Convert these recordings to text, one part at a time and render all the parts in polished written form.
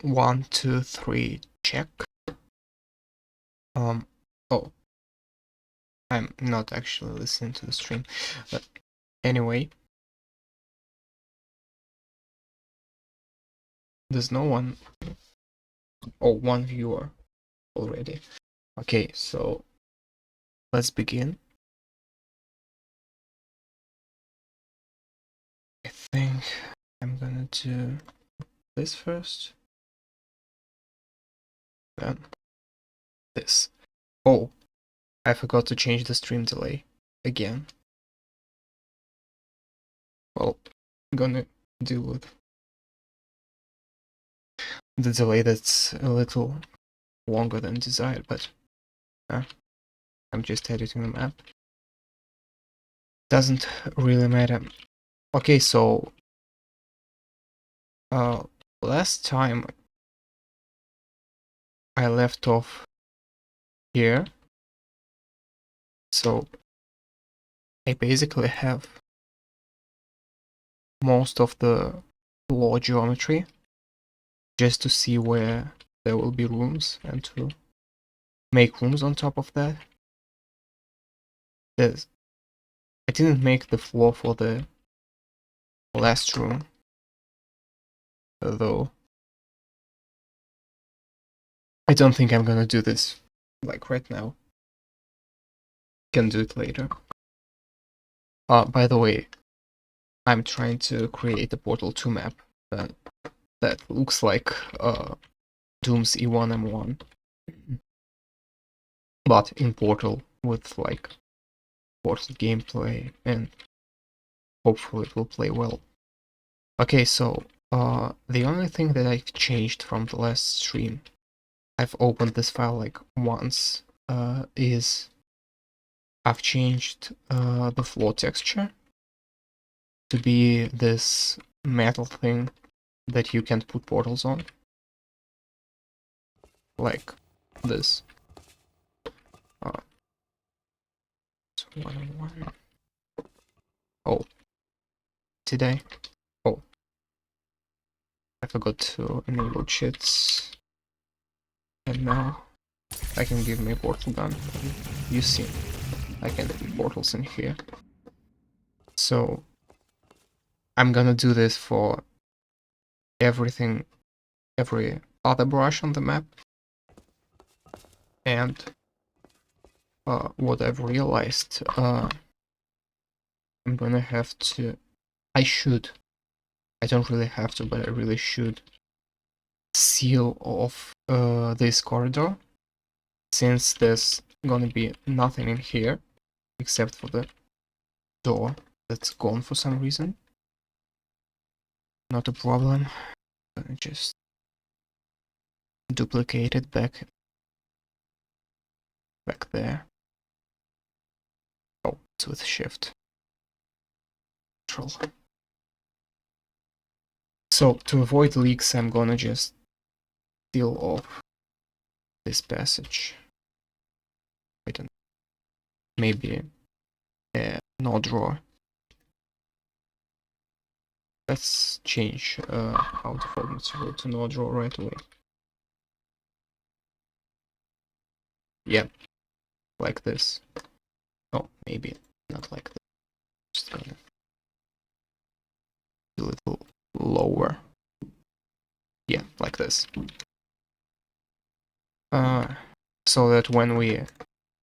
1, 2, 3, check. Oh, I'm not actually listening to the stream, but anyway, there's no one. Oh, one viewer already. Okay, so let's begin. I think I'm gonna do this first, then this. Oh, I forgot to change the stream delay again. Well, I'm gonna deal with the delay that's a little longer than desired, but I'm just editing the map. Doesn't really matter. Okay, so last time I left off here, so I basically have most of the floor geometry just to see where there will be rooms and to make rooms on top of that. I didn't make the floor for the last room, though I don't think I'm gonna do this like right now. Can do it later. By the way, I'm trying to create a Portal 2 map that looks like Doom's E1M1, but in Portal with like Portal gameplay, and hopefully it will play well. Okay, so the only thing that I've changed from the last stream, I've opened this file like once, is I've changed the floor texture to be this metal thing that you can put portals on, like this. So 1-on-1. Oh, today. Oh, I forgot to enable cheats, and now I can give me a portal gun. You see, I can put portals in here. So I'm gonna do this for everything, every other brush on the map. And what I've realized, I'm gonna have to, I don't really have to, but I really should seal off this corridor, since there's gonna be nothing in here except for the door that's gone for some reason. Not a problem. I'm gonna just duplicate it back there. Oh, it's with shift. Control. So to avoid leaks, I'm gonna just seal off this passage. Wait, maybe no drawer. Let's change our default material to no drawer right away. Yep, like this. Oh, maybe not like this. Just gonna do a little lower. Yeah, like this. So that when we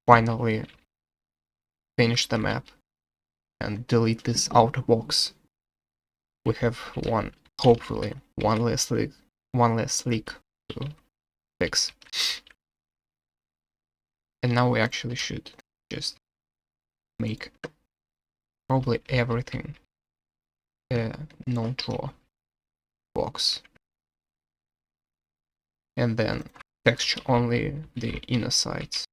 finally finish the map and delete this outer box, we have hopefully one less leak to fix. And now we actually should just make probably everything a no-draw box, and then texture only the inner sides.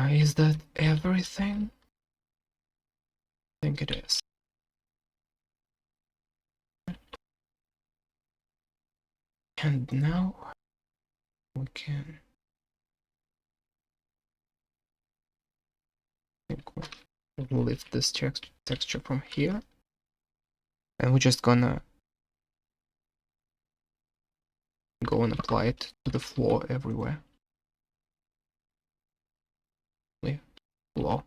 Is that everything? I think it is. And now we can lift this texture from here, and we're just gonna go and apply it to the floor everywhere. Floor.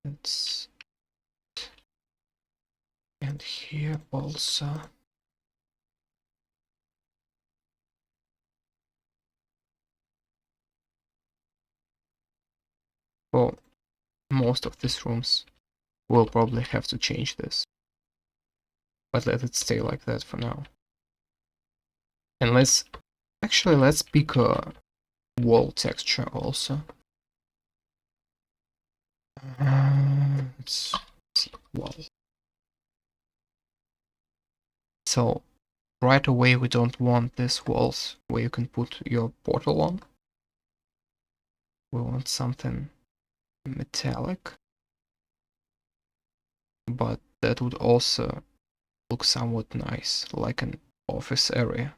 It's and here also. For most of these rooms, we'll probably have to change this, but let it stay like that for now. And let's pick a wall texture also. Let's see, wall. So right away we don't want these walls where you can put your portal on. We want something metallic, but that would also look somewhat nice, like an office area.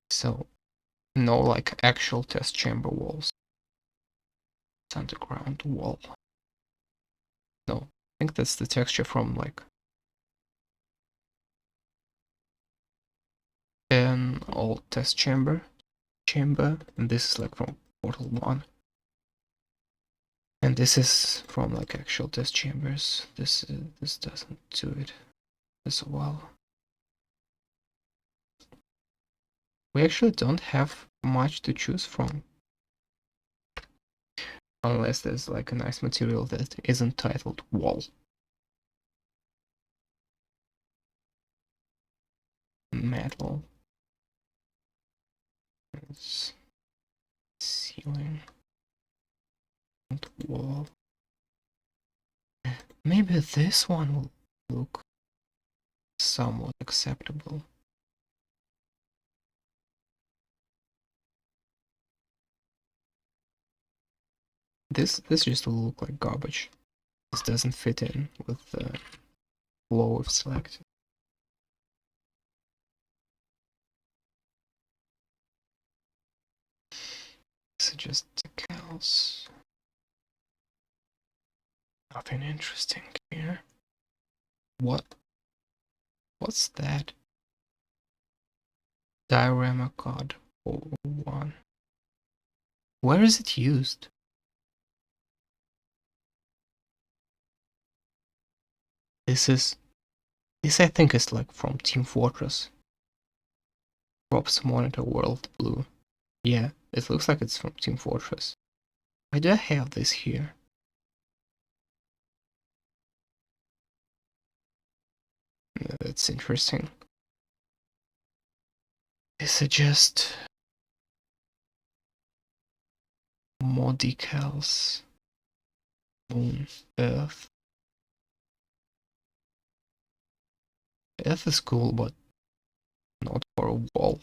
So no like actual test chamber walls. It's underground wall. No, I think that's the texture from like an old test chamber, and this is like from Portal 1. And this is from like actual test chambers. This doesn't do it as well. We actually don't have much to choose from. Unless there's like a nice material that isn't titled wall. Metal. It's ceiling. Wall. Maybe this one will look somewhat acceptable. This just will look like garbage. This doesn't fit in with the flow we've selected. Suggest decals. Nothing interesting here. What's that? Diorama card 01. Where is it used? This I think is like from Team Fortress. Props monitor world blue. Yeah, it looks like it's from Team Fortress. Why do I have this here? That's interesting. Is it just more decals? Moon, Earth. Earth is cool, but not for a wall.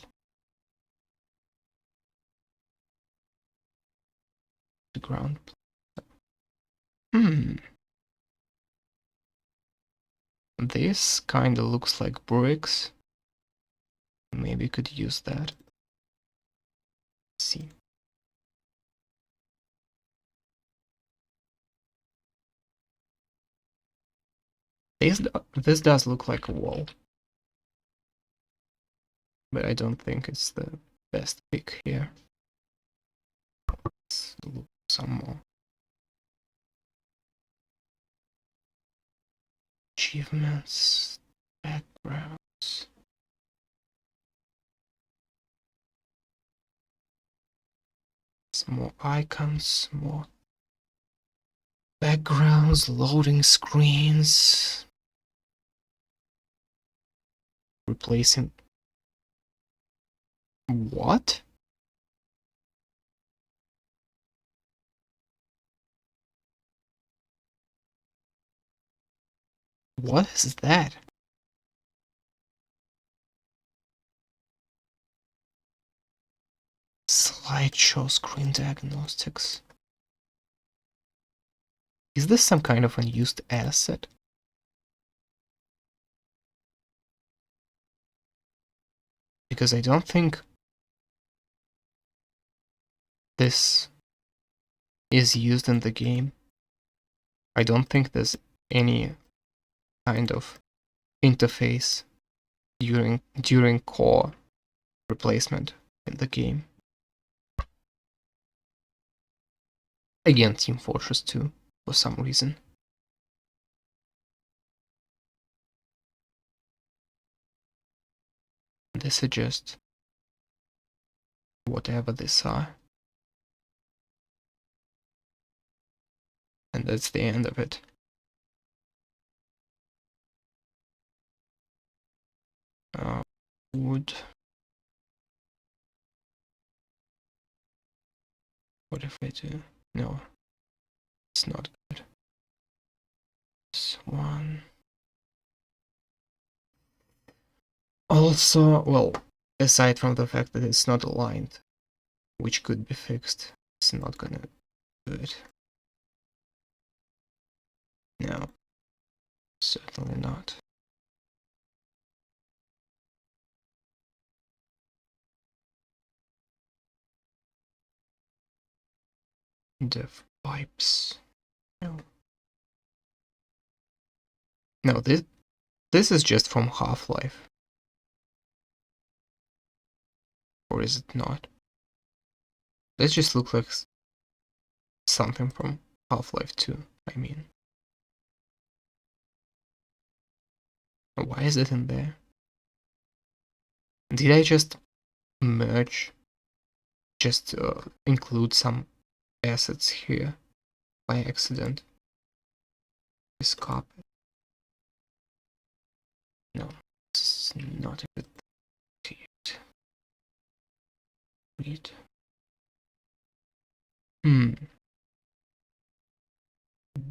The ground. This kinda looks like bricks. Maybe could use that. Let's see. This does look like a wall. But I don't think it's the best pick here. Let's look some more. Achievements, backgrounds. Some more icons, more backgrounds, loading screens. Replacing. What? What is that? Slideshow screen diagnostics. Is this some kind of unused asset? because I don't think this is used in the game. I don't think there's any kind of interface during core replacement in the game. Again, Team Fortress 2 for some reason. They suggest whatever these are. And that's the end of it. Wood. What if I do? No, it's not good. This one. Also, well, aside from the fact that it's not aligned, which could be fixed, it's not gonna do it. No, certainly not. Dev pipes. No. No, this is just from Half-Life. Or is it not? This just looks like something from Half-Life 2, I mean. Why is it in there? Did I just merge? Just include some assets here by accident? This copy. No, it's not a good thing. Read.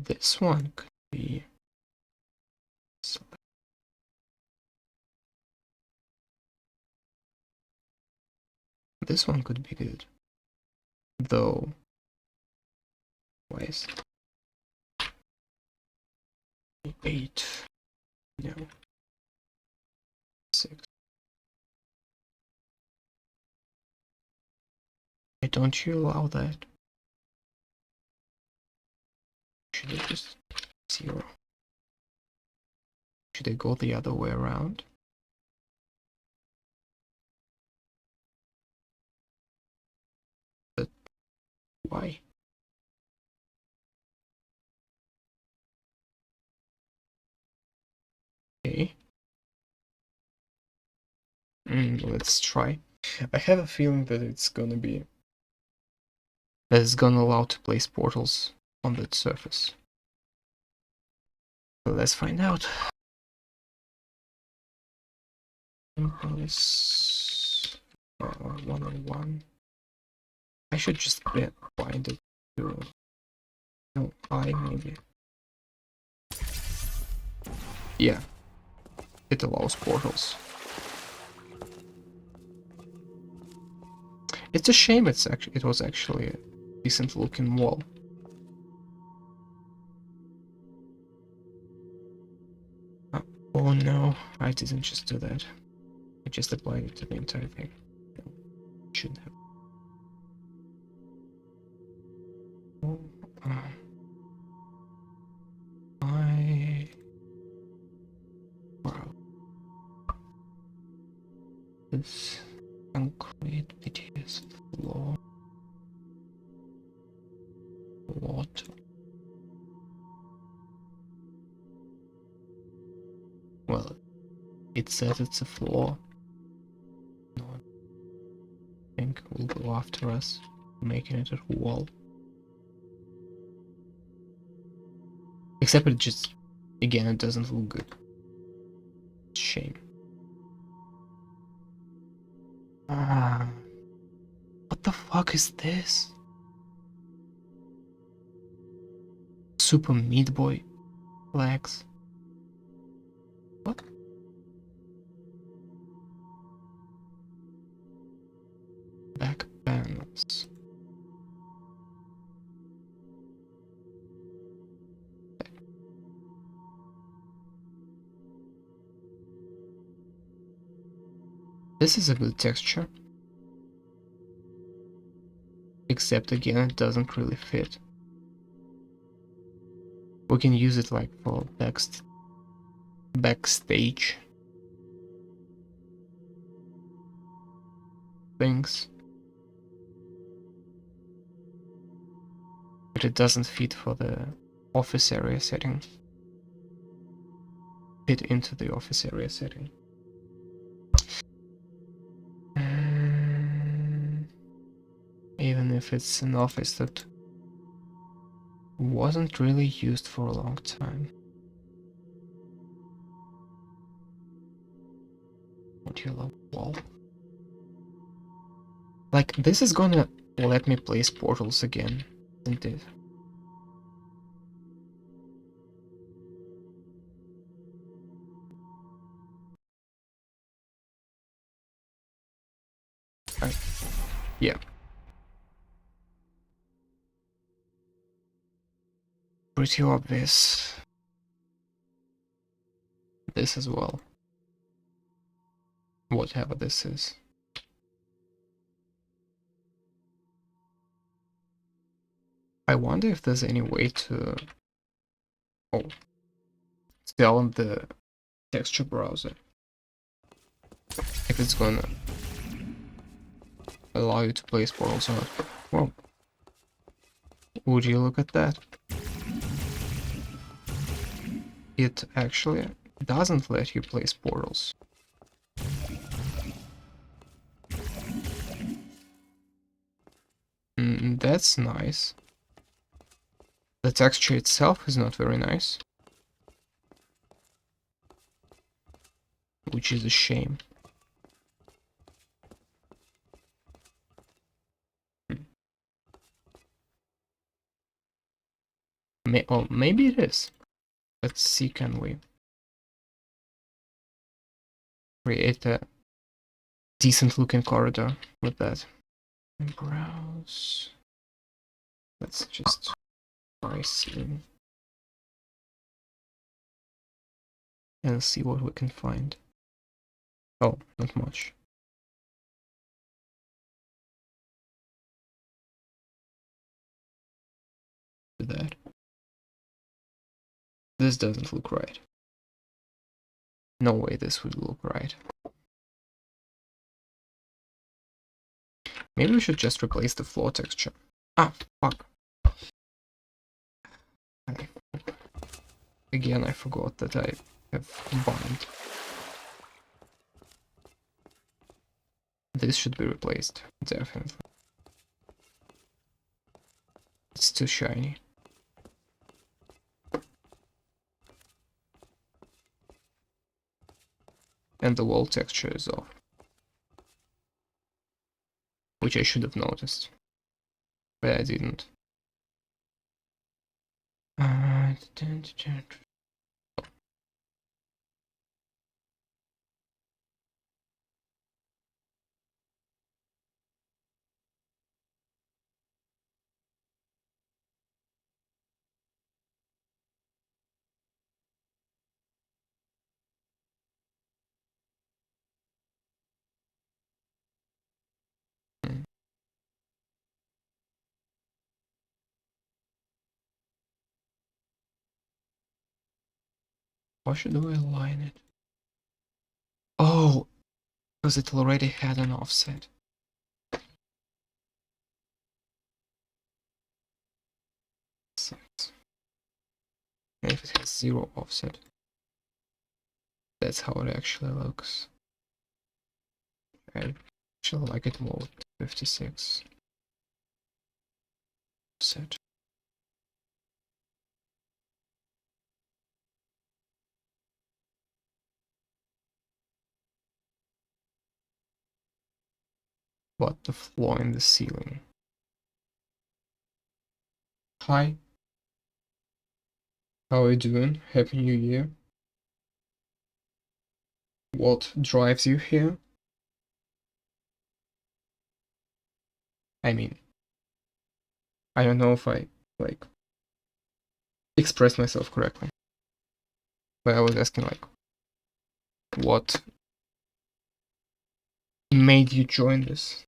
This one could be. This one could be good. Though. Why is 8? No. 6. Why don't you allow that? Should I just 0? Should I go the other way around? But why? Okay. Let's try. I have a feeling that it's gonna allow to place portals on that surface. So let's find out. Impulse 101. I should just bind it to I maybe. Yeah, it allows portals. It's a shame it was actually a decent looking wall. Oh no, I didn't just do that. I just applied it to the entire thing. No, shouldn't have. Oh, wow. This concrete BTS floor. Water. Well, it says it's a floor. No one, I think, will go after us, making it a wall. Except it just, again, it doesn't look good. Shame. What the fuck is this? Super Meat Boy legs. What? Back panels. This is a good texture. Except again, it doesn't really fit. We can use it like for backstage things. But it doesn't fit for the office area setting. Fit into the office area setting. Even if it's an office that wasn't really used for a long time. Modular wall. Like, this is gonna let me place portals again, isn't it? Yeah. Pretty obvious. This as well. Whatever this is. I wonder if there's any way to tell on the texture browser if it's gonna allow you to place portals or not. Well, would you look at that? It actually doesn't let you place portals. That's nice. The texture itself is not very nice, which is a shame. Oh, maybe it is. Let's see, can we create a decent looking corridor with that? Browse. Let's just try seeing and see what we can find. Oh, not much. Do that. This doesn't look right. No way this would look right. Maybe we should just replace the floor texture. Ah, fuck. Again, I forgot that I have combined. This should be replaced, definitely. It's too shiny. And the wall texture is off. Which I should have noticed. But I didn't. How should we align it? Oh, because it already had an offset. And if it has 0 offset, that's how it actually looks. I actually like it more with 56 offset. But the flaw in the ceiling. Hi. How are you doing? Happy New Year. What drives you here? I mean, I don't know if I, like, expressed myself correctly. But I was asking, like, what made you join this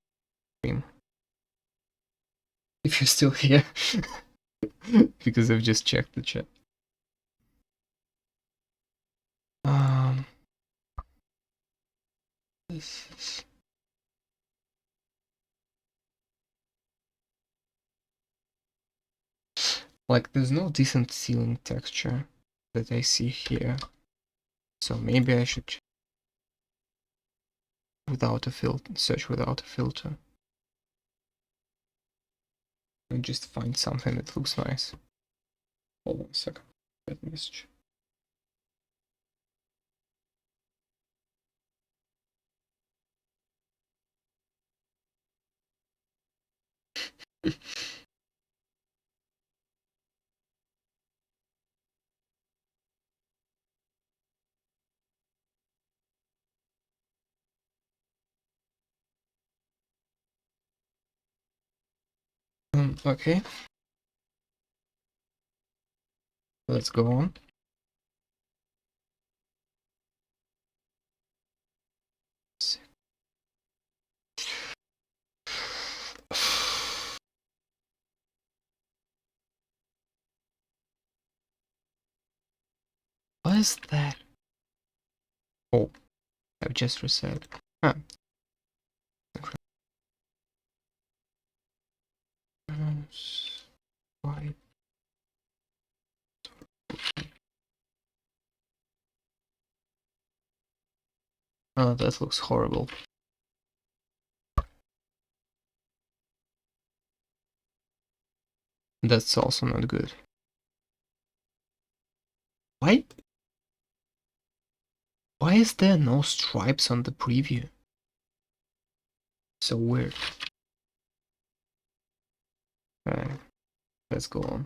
stream. If you're still here. Because I've just checked the chat. This is... Like, there's no decent ceiling texture that I see here. So maybe I should without a filter, search without a filter. And just find something that looks nice. Hold on a second. That message. Okay. Let's go on. What is that? Oh, I've just reset. Huh. Why? Oh, that looks horrible. That's also not good. Why? Why is there no stripes on the preview? So weird. Alright, let's go on.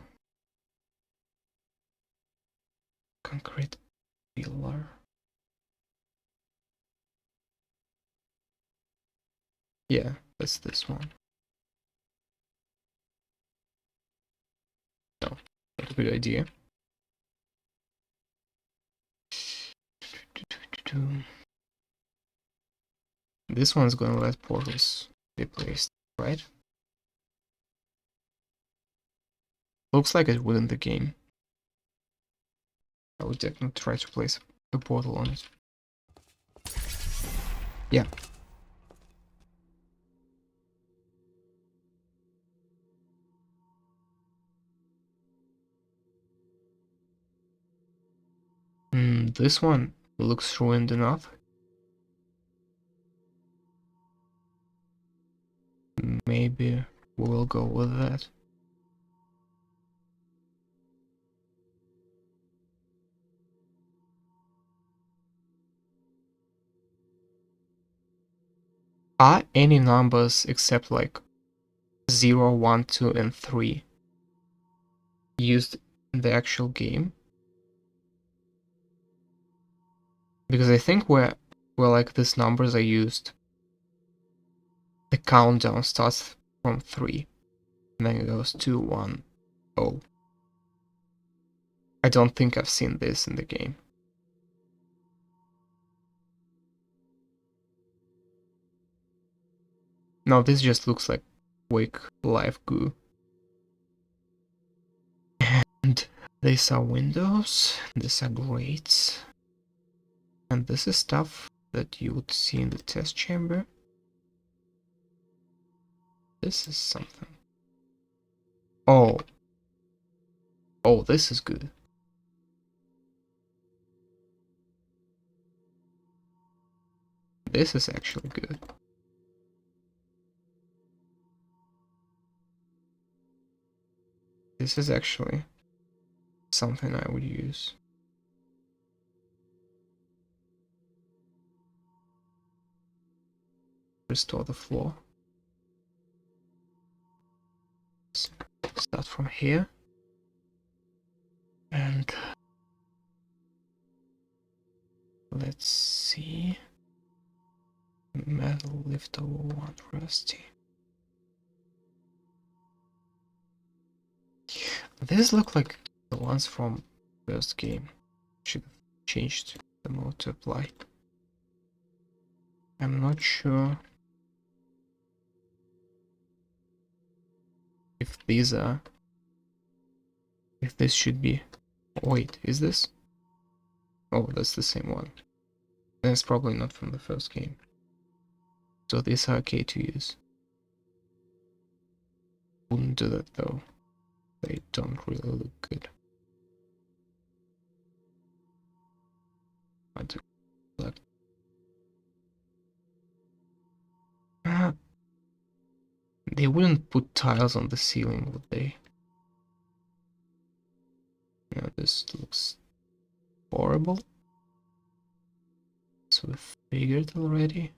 Concrete pillar. Yeah, that's this one. No, not a good idea. This one's gonna let portals be placed, right? Looks like it would in the game. I would definitely try to place a portal on it. Yeah. This one looks ruined enough. Maybe we'll go with that. Are any numbers except like 0, 1, 2, and 3 used in the actual game? Because I think where like these numbers are used, the countdown starts from 3, and then it goes 2, 1, 0. I don't think I've seen this in the game. No, this just looks like Wake Live goo. And these are windows, these are grates, and this is stuff that you would see in the test chamber. This is something. Oh. Oh, this is good. This is actually good. This is actually something I would use. Restore the floor. Start from here. And let's see. Metal lift over 1 rusty. These look like the ones from first game. Should have changed the mode to apply. I'm not sure if these are, if this should be, wait, is this? Oh, that's the same one. Then it's probably not from the first game. So these are okay to use. Wouldn't do that though. They don't really look good. I do black. They wouldn't put tiles on the ceiling, would they? No, this looks horrible. So we figured already.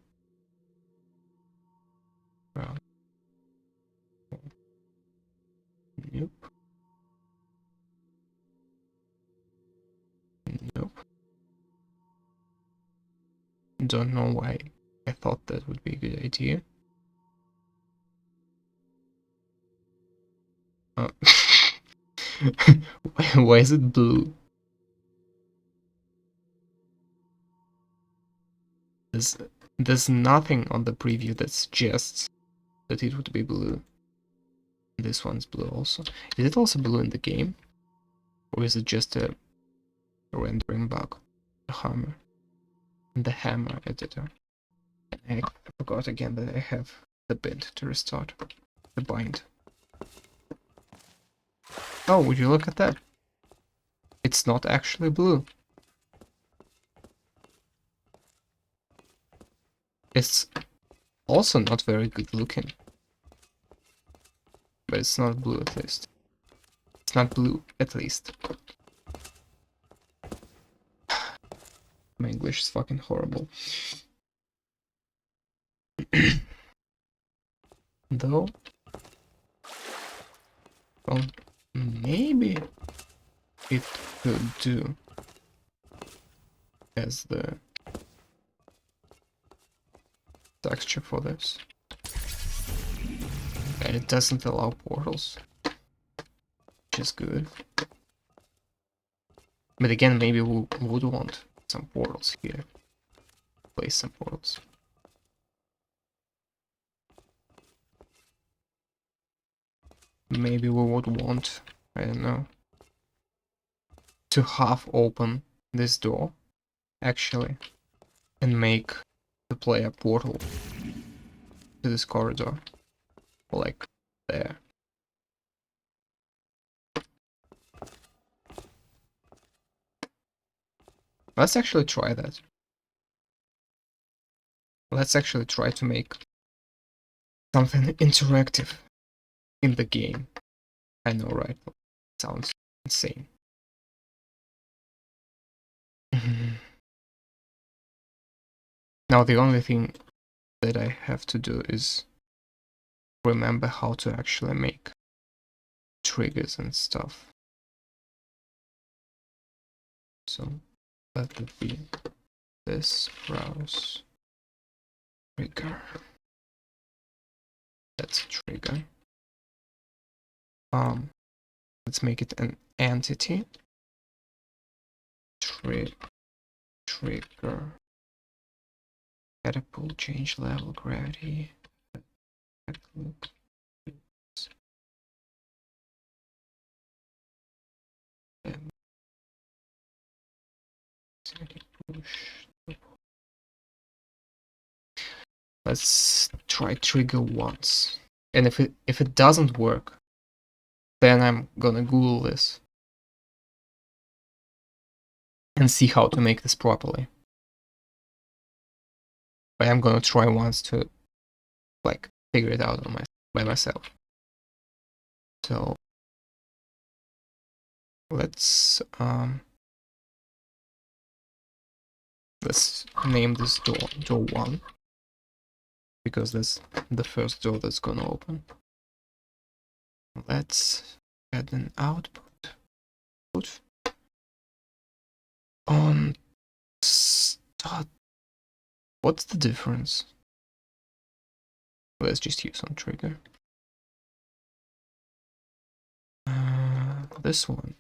Well, nope. Nope. Don't know why I thought that would be a good idea. Why is it blue? There's nothing on the preview that suggests that it would be blue. This one's blue also. Is it also blue in the game? Or is it just a rendering bug? The hammer. The hammer editor. I forgot again that I have the bit to restart the bind. Oh, would you look at that? It's not actually blue. It's also not very good looking. But it's not blue at least. It's not blue at least. My English is fucking horrible. Though, well, maybe it could do as the texture for this. And it doesn't allow portals, which is good. But again, maybe we would want some portals here. Place some portals. Maybe we would want, I don't know, to half open this door, actually, and make the player portal to this corridor, like there. Let's actually try that. Let's actually try to make something interactive in the game. I know, right? Sounds insane. Now the only thing that I have to do is remember how to actually make triggers and stuff. So that would be this browse trigger. That's a trigger. Let's make it an entity. Trigger. Catapult, change level, gravity. Let's try trigger once. And if it doesn't work, then I'm gonna Google this and see how to make this properly. But I'm gonna try once to like figure it out by myself. So let's name this door 1, because that's the first door that's gonna open. Let's add an output. On start. What's the difference? Let's just use on trigger. This one.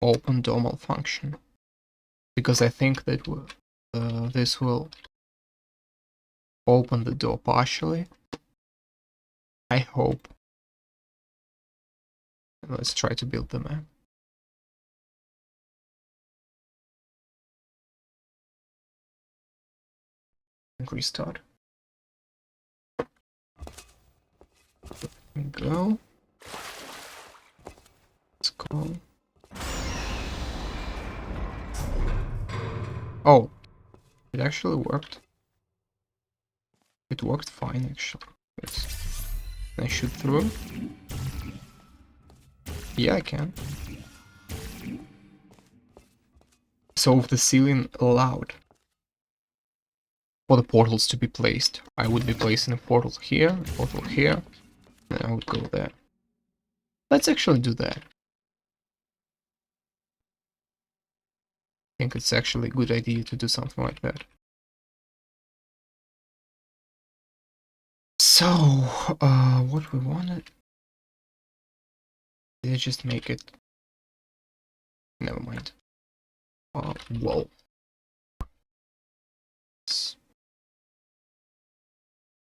Open door malfunction. Because I think that this will open the door partially, I hope. Let's try to build the map. Restart. Go. Let's go. Oh, it actually worked. It worked fine, actually. Can I shoot through? Yeah, I can. So if the ceiling allowed for the portals to be placed, I would be placing a portal here, and I would go there. Let's actually do that. I think it's actually a good idea to do something like that. So, what we wanted... Did I just make it? Never mind. Whoa. It's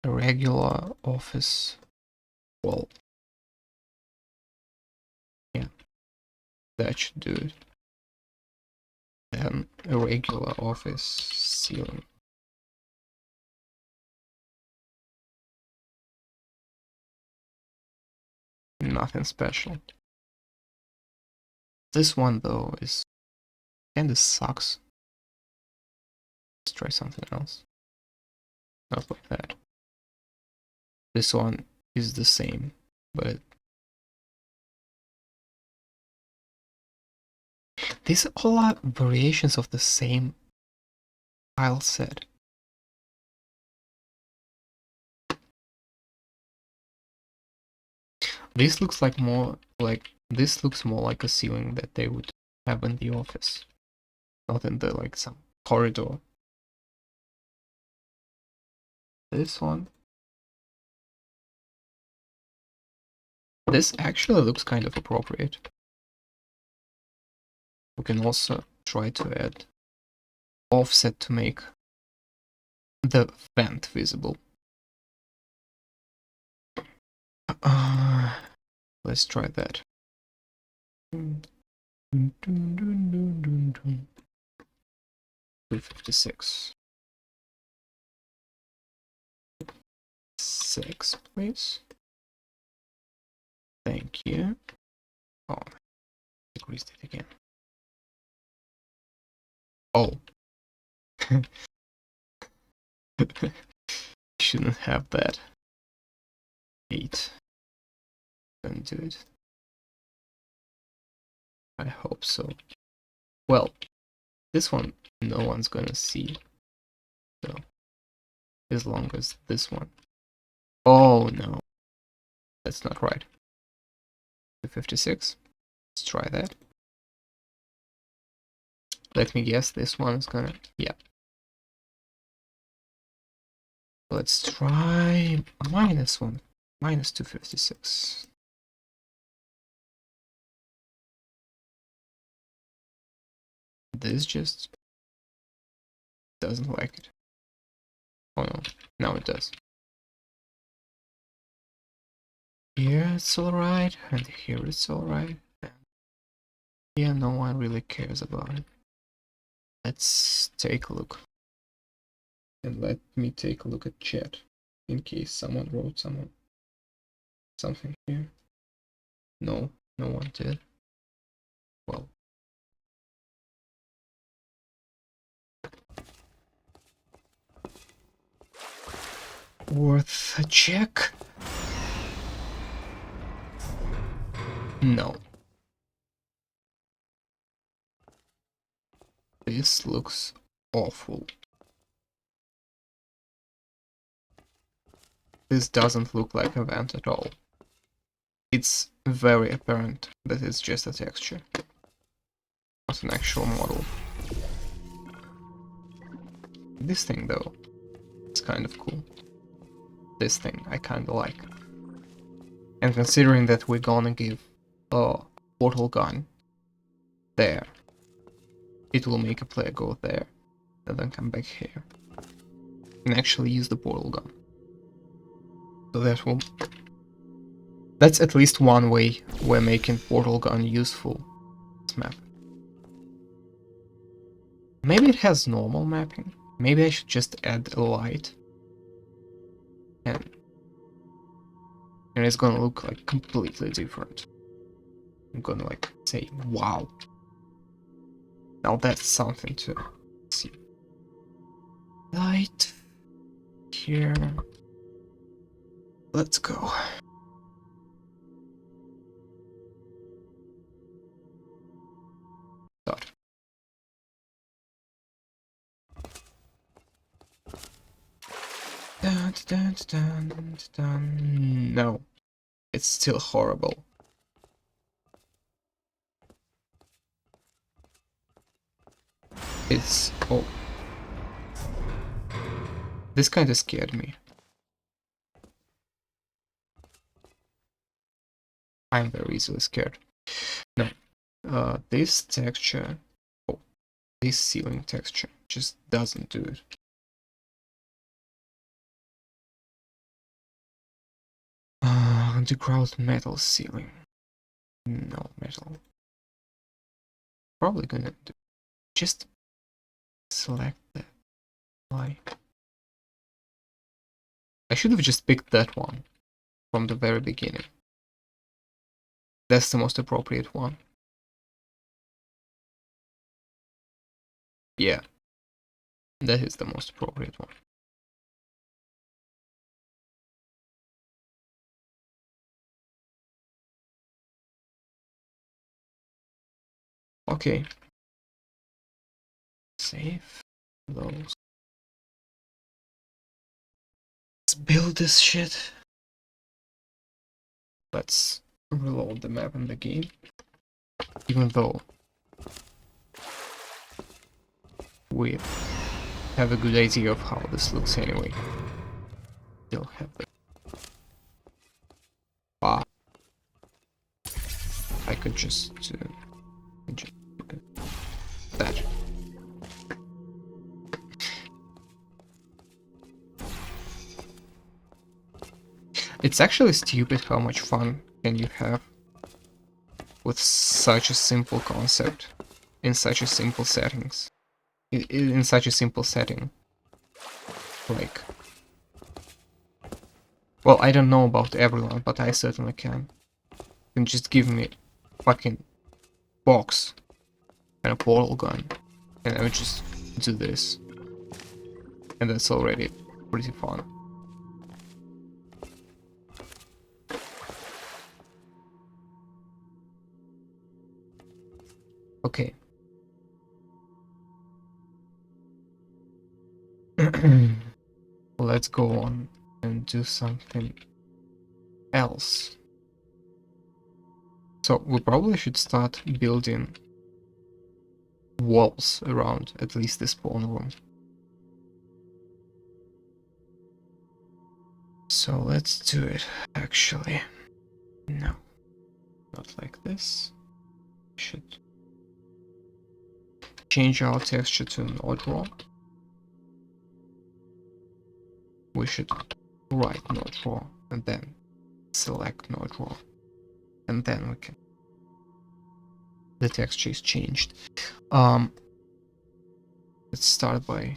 a regular office wall. Yeah, that should do it. Then a regular office ceiling. Nothing special. This one though is kinda sucks. Let's try something else. Not like that. This one is the same, but these all are variations of the same tile set. This looks like more like a ceiling that they would have in the office, not in the like some corridor. This one. This actually looks kind of appropriate. We can also try to add offset to make the vent visible. Let's try that. 256. 6, please. Thank you. Oh, decreased it again. Oh. Shouldn't have that. 8. Don't do it. I hope so. Well, this one no one's gonna see. So, as long as this one. Oh no. That's not right. 256. Let's try that. Let me guess, this one is gonna... Yeah. Let's try -1. -256. This just doesn't like it. Oh no, now it does. Here it's alright, and here it's alright. Yeah, no one really cares about it. Let's take a look. And let me take a look at chat, in case someone wrote something here. No, no one did. Well. Worth a check? No. This looks awful. This doesn't look like a vent at all. It's very apparent that it's just a texture, not an actual model. This thing though, it's kind of cool. This thing I kinda like. And considering that we're gonna give a portal gun there, it will make a player go there, and then come back here, and actually use the portal gun. So that will That's at least one way we're making portal gun useful. This map. Maybe it has normal mapping. Maybe I should just add a light. And it's gonna look like completely different. I'm gonna like say, wow. Now that's something to see. Light here. Let's go. Start. Dun, dun, dun, dun. No, it's still horrible. It's oh, this kind of scared me. I'm very easily scared. No, this texture, oh, this ceiling texture just doesn't do it. Underground metal ceiling. No metal. Probably gonna do. Just select that. Why? I should have just picked that one from the very beginning. That's the most appropriate one. Yeah, that is the most appropriate one. Okay. Save those. Let's build this shit. Let's reload the map in the game. Even though we have a good idea of how this looks anyway. Still have the bar. I could just that. It's actually stupid how much fun can you have with such a simple concept in such a simple settings. In such a simple setting. Like, well, I don't know about everyone, but I certainly can. You can just give me a fucking box and a portal gun, and I would just do this. And that's already pretty fun. Okay. Let's go on and do something else. So we probably should start building walls around at least the spawn room. So let's do it, actually. No, not like this. We should change our texture to node raw. We should write node raw and then select node raw. And then we can... the texture is changed. Let's start by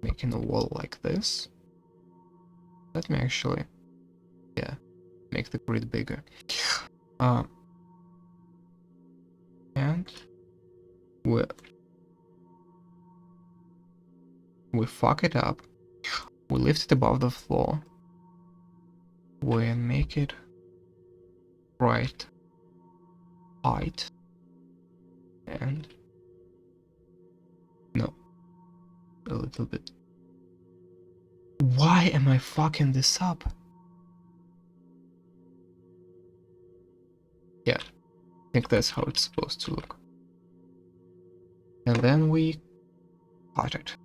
making a wall like this. Let me actually, yeah, make the grid bigger. And we fuck it up. We lift it above the floor. We make it right height. And no, a little bit. Why am I fucking this up? Yeah, I think that's how it's supposed to look. And then we cut it.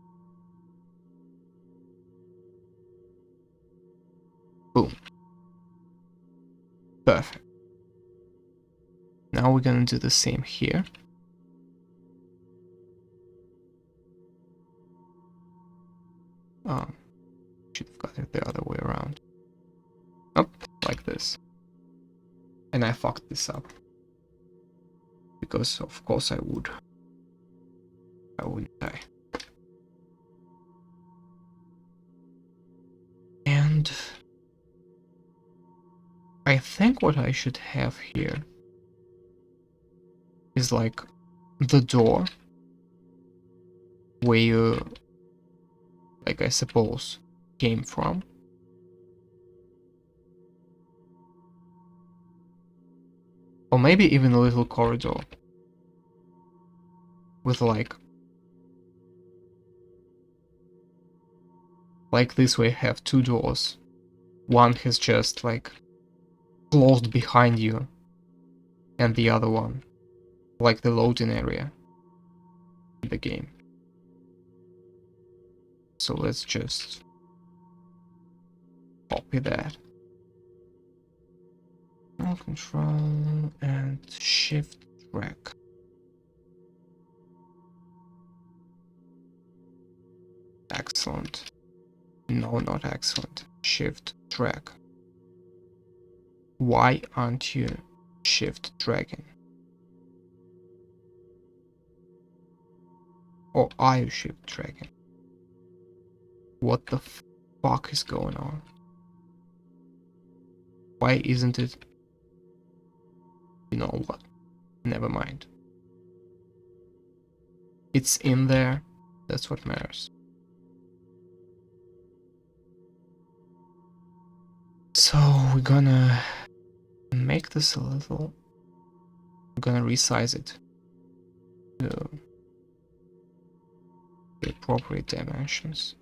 Boom. Perfect. Now we're gonna do the same here. Should have got it the other way around. Oh, this. And I fucked this up. Because of course I would. I wouldn't die. And I think what I should have here is like the door where you, like, I suppose came from. Or maybe even a little corridor with like this way have two doors. One has just like closed behind you, and the other one like the loading area in the game. So let's just copy that. Control and shift drag. Excellent. No, not excellent. Shift drag. Why aren't you shift dragging? Or are you shift dragging? What the fuck is going on? Why isn't it? You know what? Never mind. It's in there. That's what matters. So we're gonna make this a little. We're gonna resize it to the appropriate dimensions.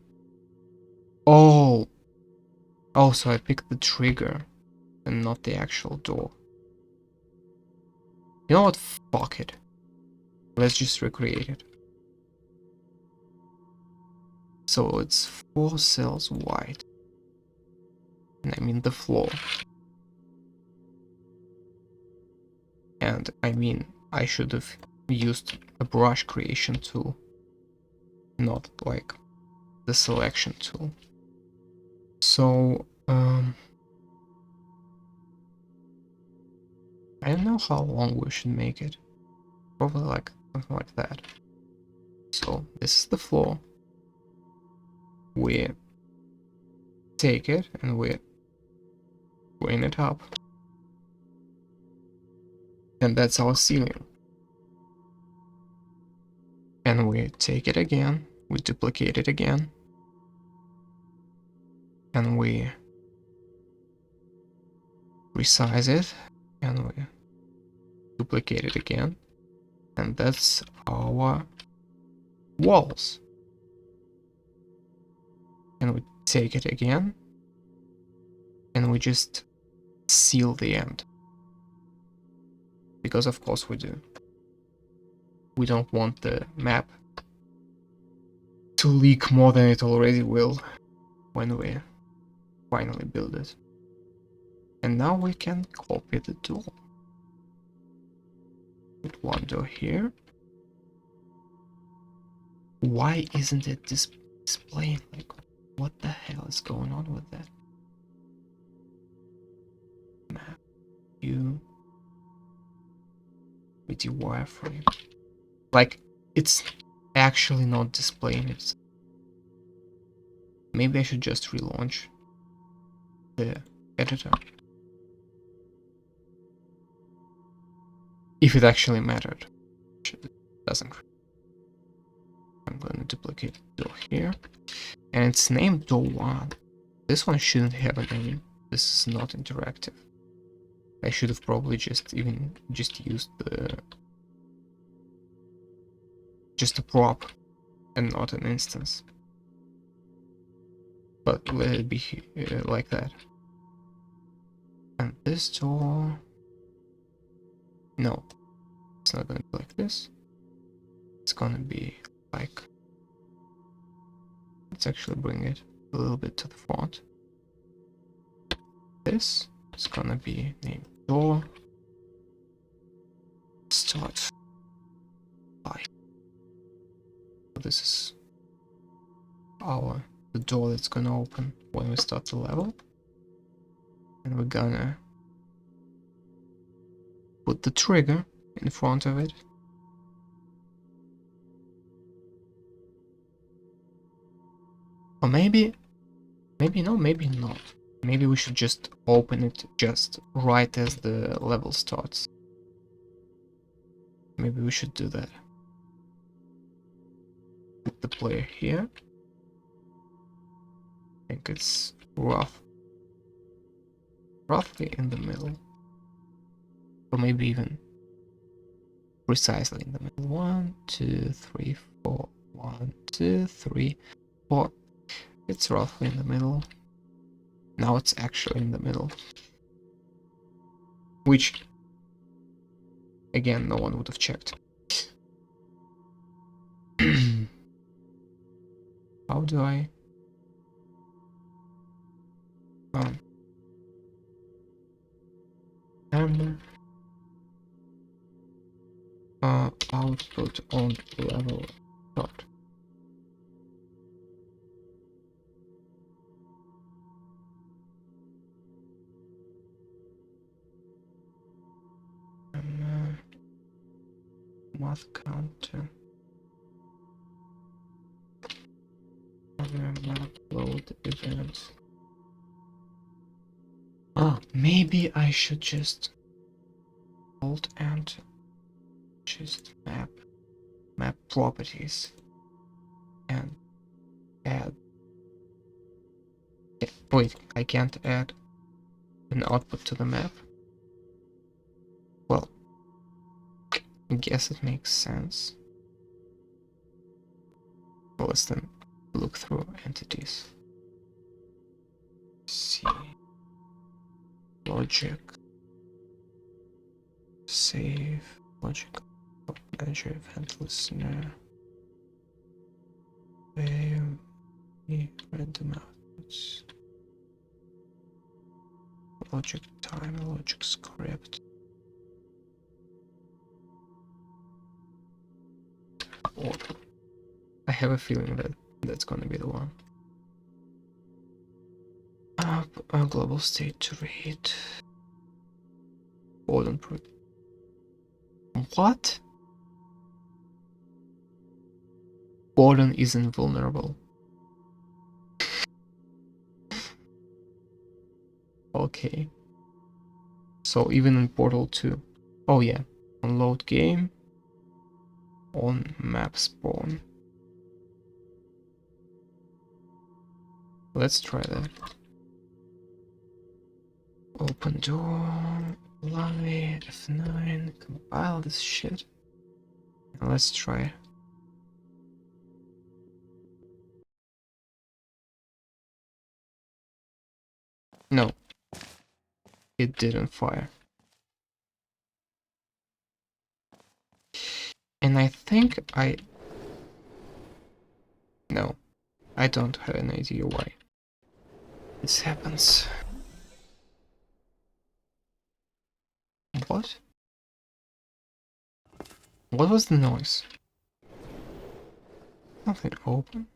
Oh! Oh, so I picked the trigger and not the actual door. You know what? Fuck it. Let's just recreate it. So it's 4 cells wide. And I mean the floor. And I mean, I should have used a brush creation tool, not like the selection tool. So, I don't know how long we should make it. Probably like something like that. So this is the floor. We take it and we bring it up. And that's our ceiling. And we take it again, we duplicate it again. And we resize it, and we duplicate it again. And that's our walls. And we take it again, and we just seal the end. Because of course we do. We don't want the map to leak more than it already will when we finally build it. And now we can copy the door. Put one door here. Why isn't it displaying? Like, what the hell is going on with that? Map view with the wireframe. Like, it's actually not displaying it. Maybe I should just relaunch the editor. If it actually mattered. It doesn't. I'm going to duplicate the door here. And it's named door 1. This one shouldn't have a name. This is not interactive. I should have probably just used just a prop and not an instance. But let it be like that. And this door... No, it's not gonna be like this. It's gonna be like... Let's actually bring it a little bit to the front. This is gonna be named door. Start. Bye. So this is the door that's gonna open when we start the level. And we're gonna put the trigger in front of it. Or maybe no, maybe not. Maybe we should just open it just right as the level starts. Maybe we should do that. Put the player here. I think it's roughly in the middle. Or maybe even precisely in the middle. 1, 2, 3, 4. 1, 2, 3, 4. It's roughly in the middle. Now it's actually in the middle. Which, again, no one would have checked. How do I... output on level start. Math counter. Upload event. Maybe I should just Alt Enter. Just map properties and add. Yeah, wait, I can't add an output to the map. Well, I guess it makes sense. Well, let's then look through entities. See. Logic. Save. Logic. Manager event listener. Random outputs. Logic time, logic script. Oh, I have a feeling that that's gonna be the one. A global state to read. Hold on. What? Gordon is invulnerable. Okay. So even in Portal 2. Oh yeah. On load game. On map spawn. Let's try that. Open door. Lovely. F9. Compile this shit. And let's try. No. It didn't fire. And I think No. I don't have an idea why this happens. What? What was the noise? Nothing open?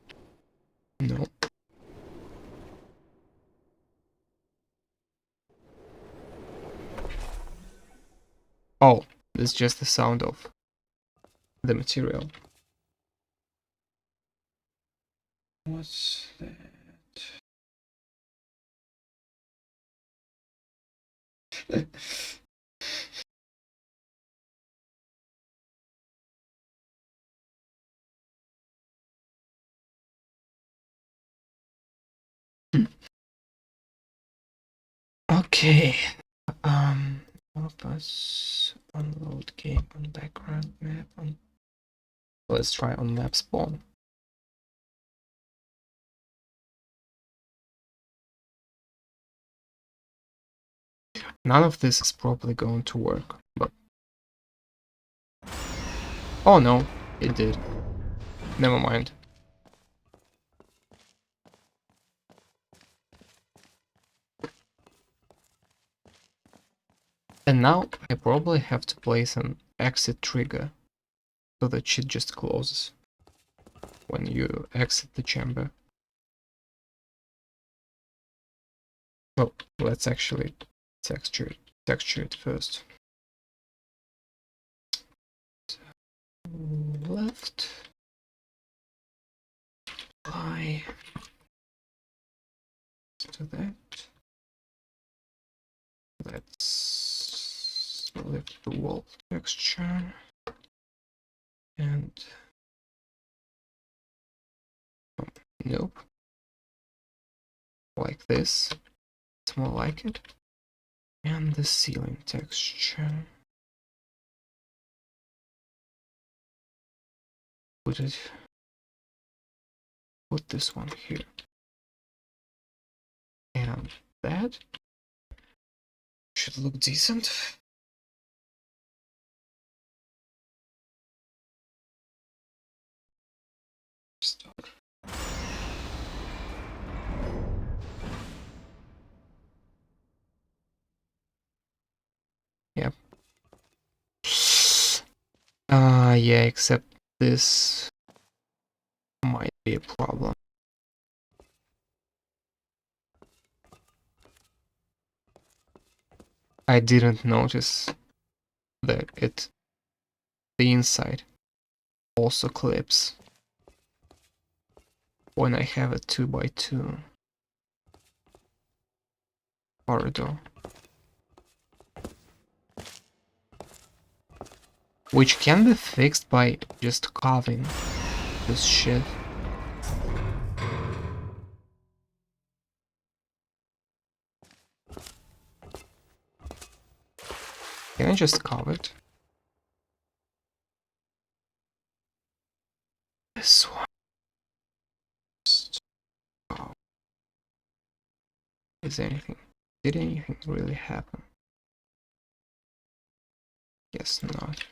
No. Oh, it's just the sound of the material. What's that? Okay. Help us unload game on background map on. Let's try on map spawn. None of this is probably going to work, but oh no, it did. Never mind. And now I probably have to place an exit trigger so that shit just closes when you exit the chamber. Well, let's actually texture it first. left, apply to that. Let's select the wall texture and nope, like this. It's more like it. And the ceiling texture. Put this one here. And that should look decent. Start. Yep. Yeah, except this might be a problem. I didn't notice that the inside also clips when I have a 2x2 corridor, which can be fixed by just carving this shit. Can I just carve it? This one. Oh. Did anything really happen? Guess not.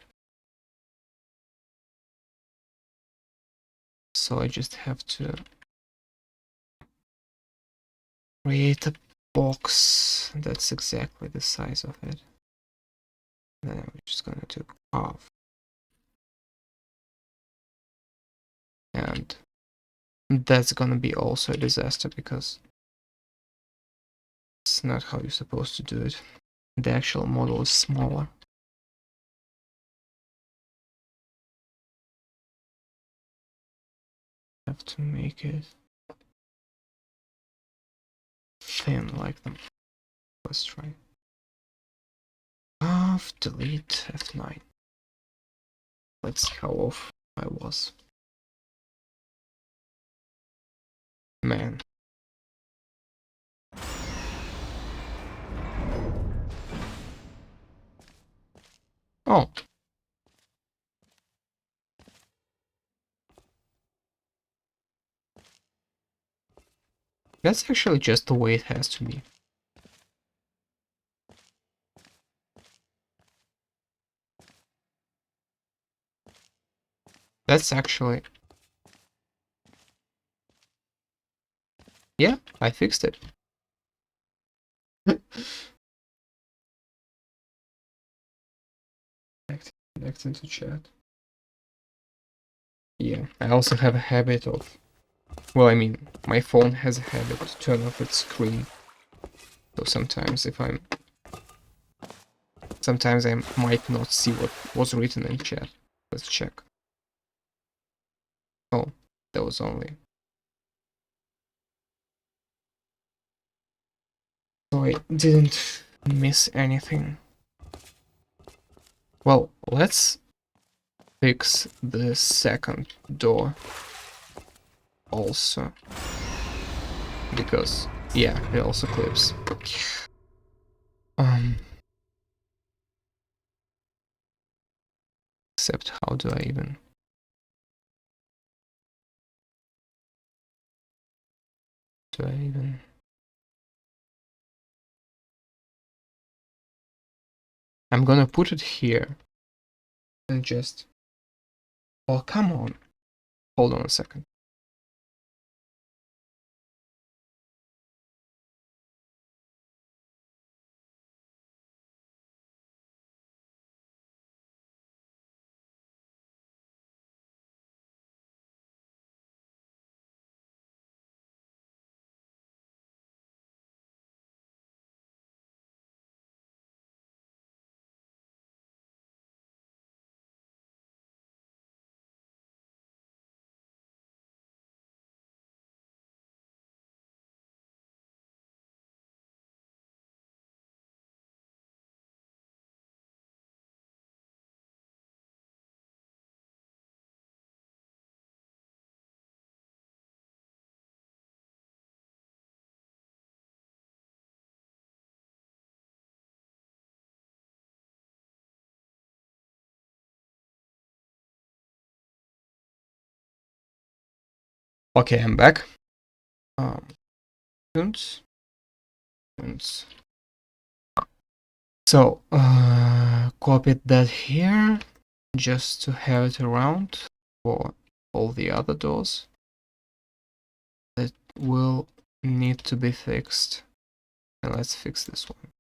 So I just have to create a box that's exactly the size of it. And then I'm just gonna do carve. And that's gonna be also a disaster because it's not how you're supposed to do it. The actual model is smaller. Have to make it thin like them. Let's try. Delete F9. Let's see how off I was. Man. Oh. That's actually just the way it has to be. That's actually... Yeah, I fixed it. Connect into chat. Yeah, I also have a habit of... Well, I mean, my phone has a habit to turn off its screen. So sometimes Sometimes I might not see what was written in chat. Let's check. Oh, that was only... So I didn't miss anything. Well, let's fix the second door also. Because, yeah, it also clips. Except how do I even... I'm gonna put it here. And just... Oh, come on. Hold on a second. Okay, I'm back. Tunes. So, copied that here, just to have it around for all the other doors that will need to be fixed. And let's fix this one.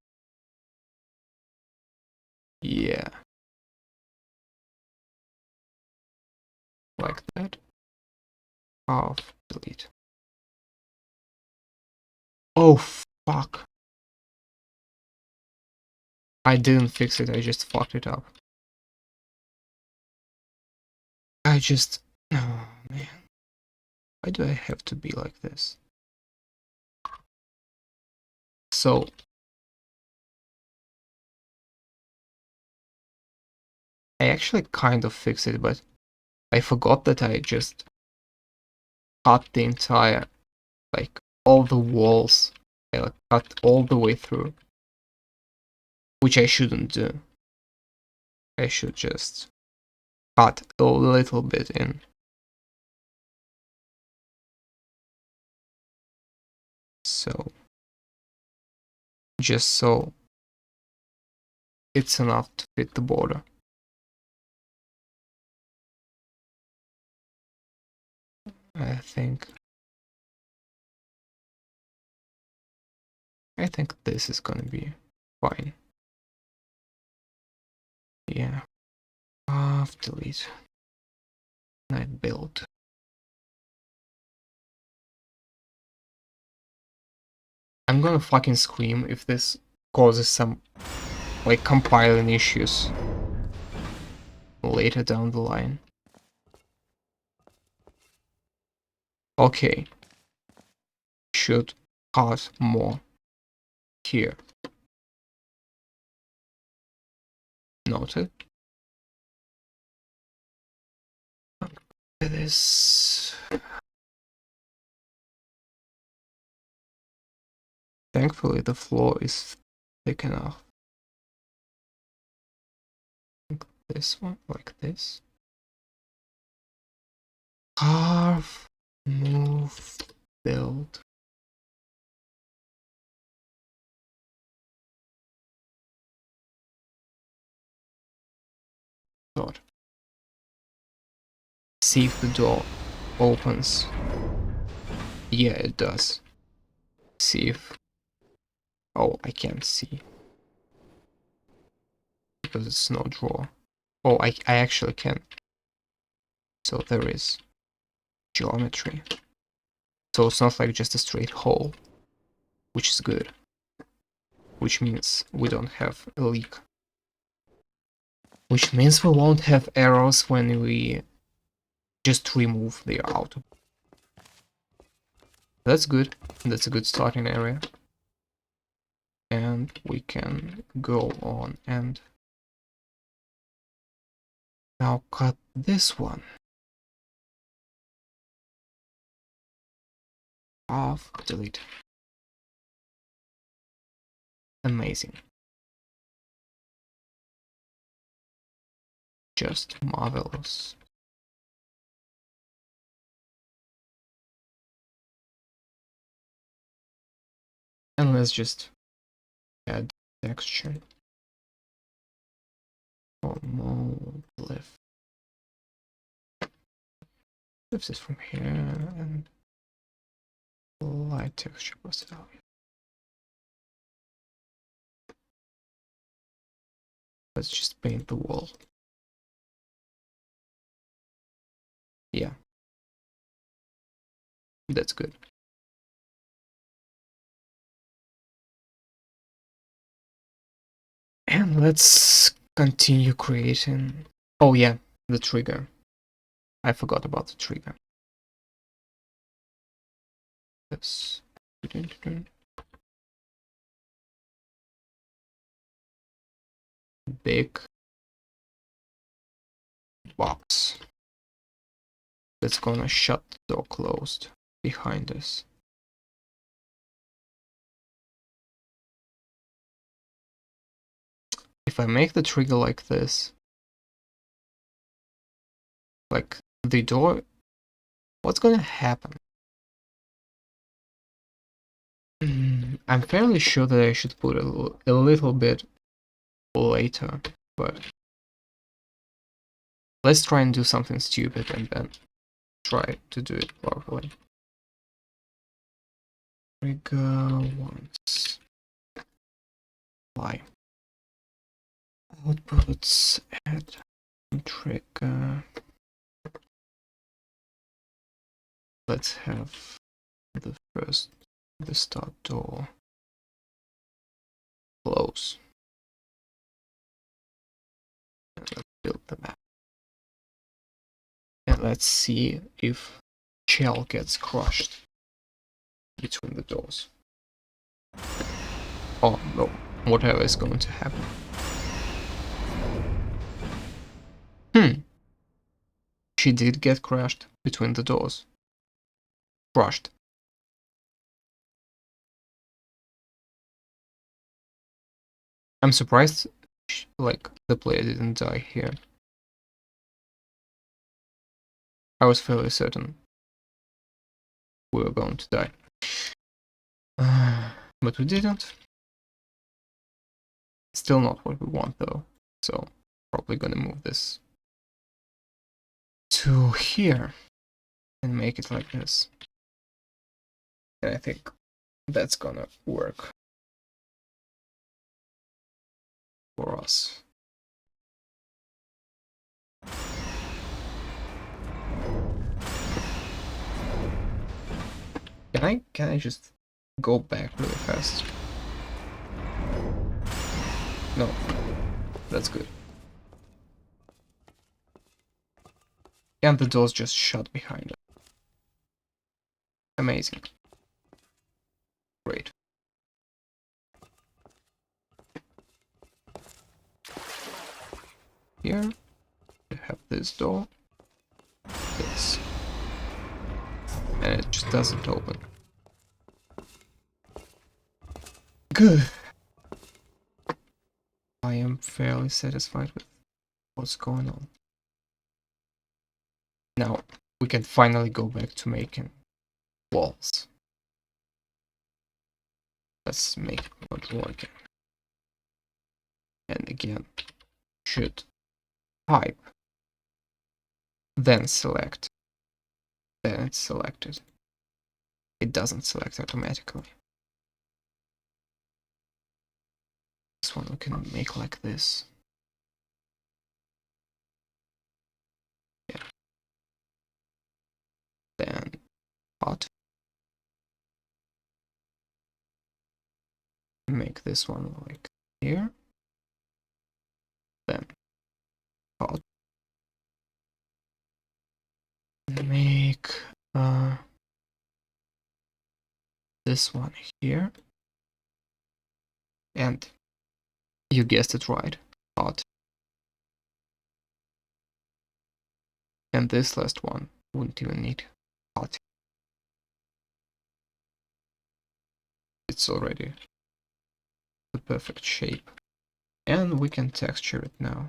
Yeah. Like that. Off, delete. Oh, fuck. I didn't fix it, I just fucked it up. Oh, man. Why do I have to be like this? So, I actually kind of fixed it, but I forgot that I just cut the entire, like, all the walls. I like, cut all the way through. Which I shouldn't do. I should just cut a little bit in. So, just so it's enough to fit the border. I think this is gonna be fine. Yeah. Off, delete. Night build. I'm gonna fucking scream if this causes some, like, compiling issues later down the line. Okay. Should cut more here. Noted. This. Thankfully, the floor is thick enough. Like this one, like this. Carve, move, build. God. See if the door opens. Yeah, it does. See if... Oh, I can't see. Because it's no drawer. Oh, I actually can. So there is geometry. So it's not like just a straight hole, which is good. Which means we don't have a leak. Which means we won't have errors when we just remove the outer. That's good. That's a good starting area. And we can go on and now cut this one off, delete. Amazing. Just marvelous. And let's just add texture. Mode lift. Lift this from here and light texture pastel. Let's just paint the wall. Yeah. That's good. And let's continue creating. Oh yeah, the trigger. I forgot about the trigger. This. Big box that's gonna shut the door closed behind us. If I make the trigger like this, like the door, what's gonna happen? I'm fairly sure that I should put a little bit later, but let's try and do something stupid and then try to do it properly. Trigger once. Apply. Outputs add trigger. Let's have the start door close. And let's build the map. And let's see if shell gets crushed between the doors. Oh no, whatever is going to happen. She did get crushed between the doors. Crushed. I'm surprised, like, the player didn't die here. I was fairly certain we were going to die. But we didn't. Still not what we want though, so probably gonna move this to here and make it like this. And I think that's gonna work for us. Can I just go back really fast? No, that's good. And the doors just shut behind us. Amazing. Great. Here we have this door. This. And it just doesn't open. Good. I am fairly satisfied with what's going on. Now we can finally go back to making walls. Let's make it not working. And again, should type, then select, then it's selected. It doesn't select automatically. This one we can make like this. Yeah. Then hot. Make this one like here. Then hot. Make this one here. And you guessed it right, hot. And this last one wouldn't even need hot. It's already the perfect shape. And we can texture it now.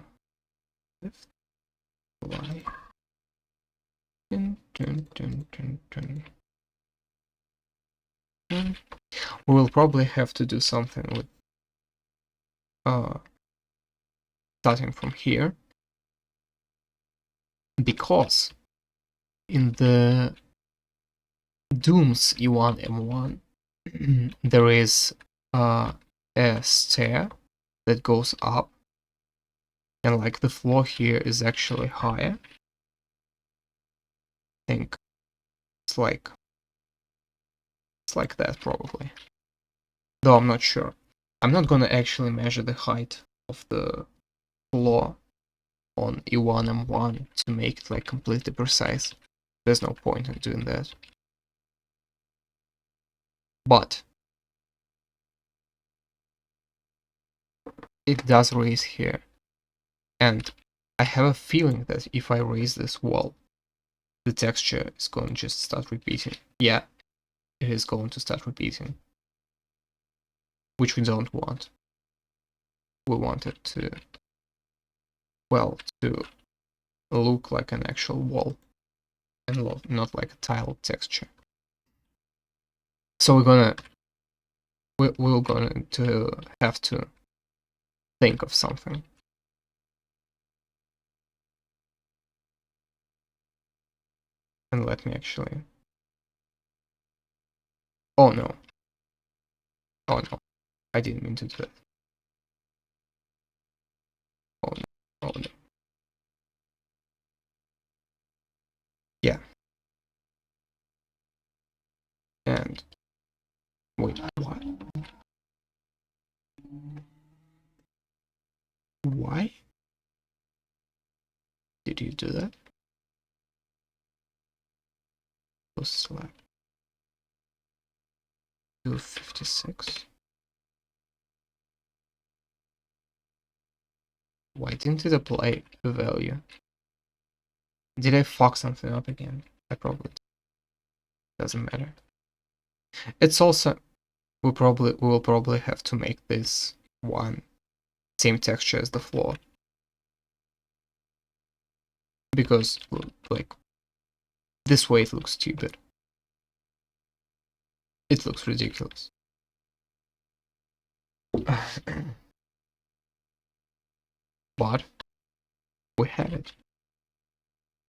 Lift, Y. We will probably have to do something with starting from here, because in the Doom's E1 M1 there is a stair that goes up, and like the floor here is actually higher. I think it's like that probably, though I'm not sure. I'm not gonna actually measure the height of the floor on E1 M1 to make it like completely precise. There's no point in doing that. But it does raise here, and I have a feeling that if I raise this wall, the texture is going to just start repeating. Yeah, it is going to start repeating, which we don't want. We want it to, well, to look like an actual wall and not like a tile texture. So we're gonna we're going to have to think of something. And let me actually... Oh no. Oh no. I didn't mean to do that. Oh no. Oh no. Yeah. And... Wait, what? Why did you do that? Select 256. Why didn't it apply the value? Did I fuck something up again? I probably did. Doesn't matter. It's also we will probably have to make this one same texture as the floor, because like this way it looks stupid. It looks ridiculous. But we have it.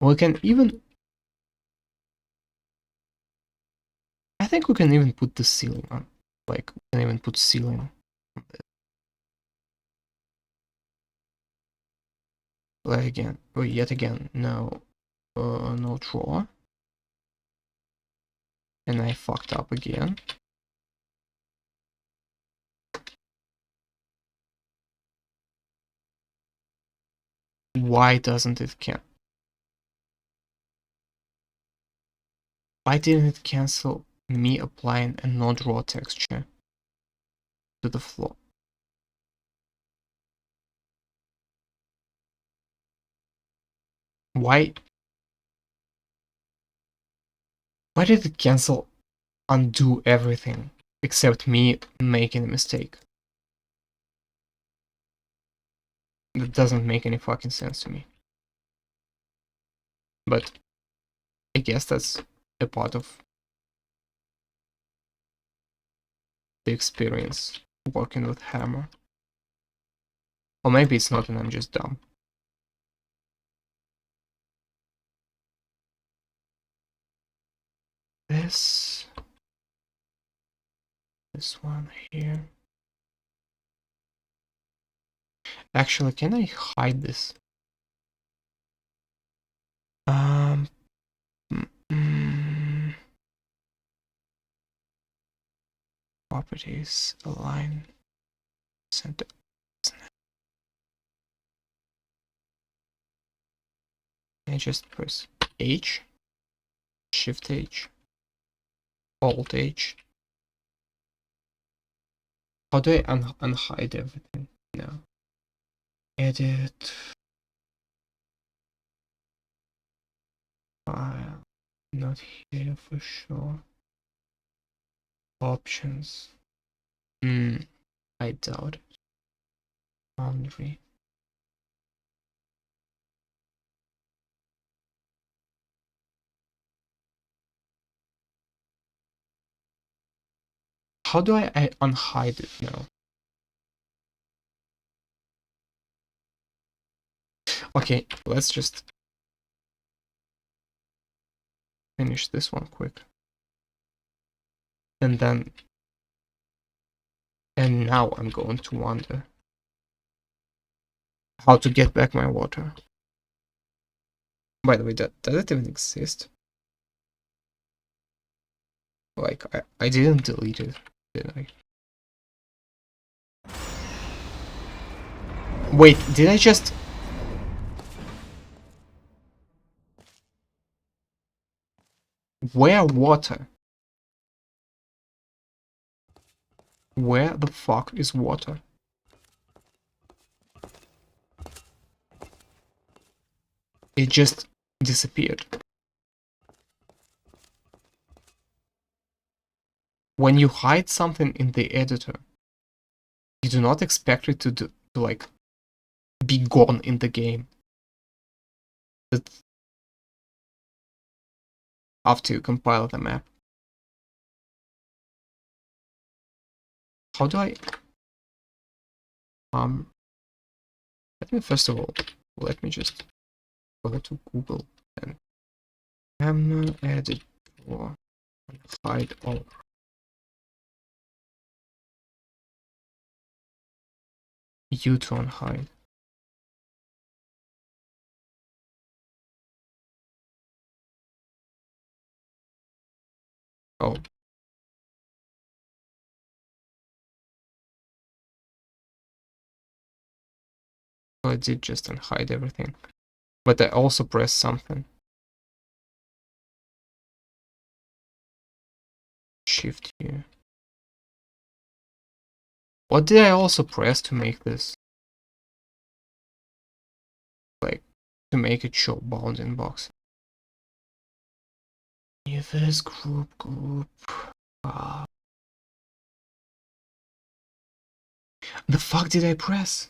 We can even... I think we can even put the ceiling on. Like, we can even put ceiling on this. Like again, or yet again, no draw. And I fucked up again. Why doesn't it Why didn't it cancel me applying a no draw texture to the floor? Why did it cancel undo everything except me making a mistake? That doesn't make any fucking sense to me. But I guess that's a part of the experience working with Hammer. Or maybe it's not and I'm just dumb. This one here. Actually, can I hide this? Properties, align, center. I just press H, Shift H, Alt H. How do I unhide everything? No. Edit. File. Not here for sure. Options. I doubt it. Boundary. How do I unhide it now? Okay, let's just finish this one quick. And now I'm going to wonder how to get back my water. By the way, does it even exist? Like, I didn't delete it, did I? Wait, did I just... Where water? Where the fuck is water? It just disappeared. When you hide something in the editor, you do not expect it to like be gone in the game. It's after you compile the map. How do I... Let me first of all, let me just go to Google and camera editor and hide all. U-tone hide. Oh. So I did just unhide everything. But I also pressed something. Shift U. What did I also press to make this? Like, to make it show bounding box. This group. The fuck did I press?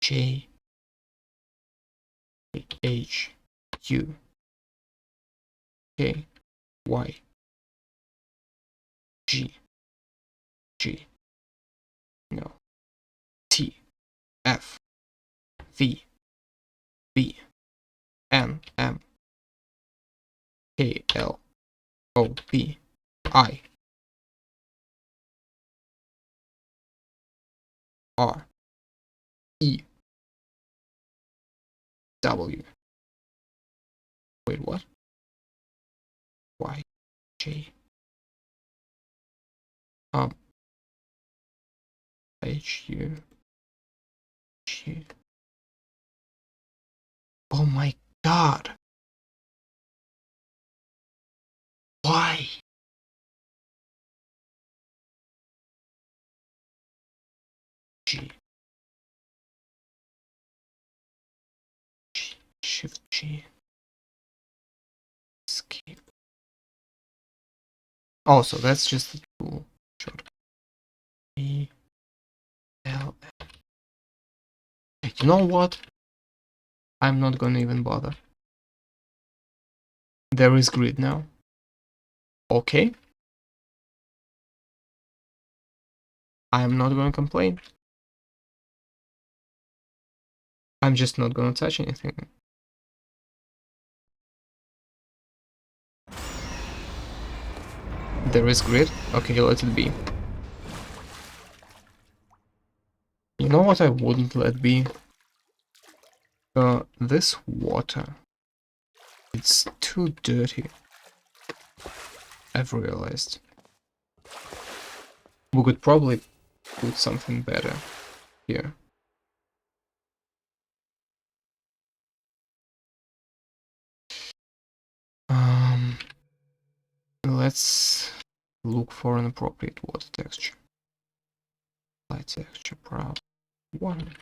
J H U K Y G G no T F V B N M K L O P I R E W. Wait, what? Y J H U G. Oh my god. Why? G Shift G. Escape. Oh, so that's just the tool. Shortcut. E L. You know what? I'm not gonna even bother. There is grid now. Okay. I'm not gonna complain. I'm just not gonna touch anything. There is grid. Okay, let it be. You know what I wouldn't let be? This water. It's too dirty. I've realized. We could probably put something better here. Let's look for an appropriate water texture. Light texture, proud. 1.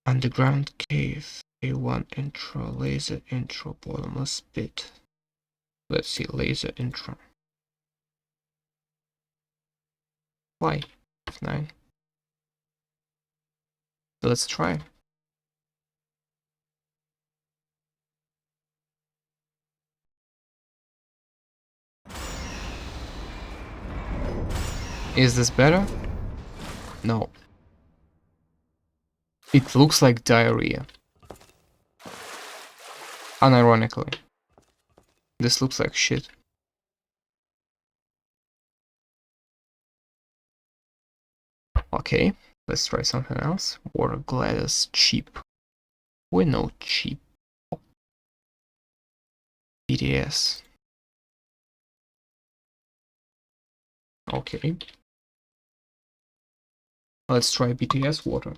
Underground cave. A1 intro, laser intro, bottomless pit. Let's see, laser intro. Fly. F9. Let's try. Is this better? No. It looks like diarrhea. Unironically. This looks like shit. Okay, let's try something else. Water Gladys cheap. We know cheap. BTS. Okay. Let's try BTS water.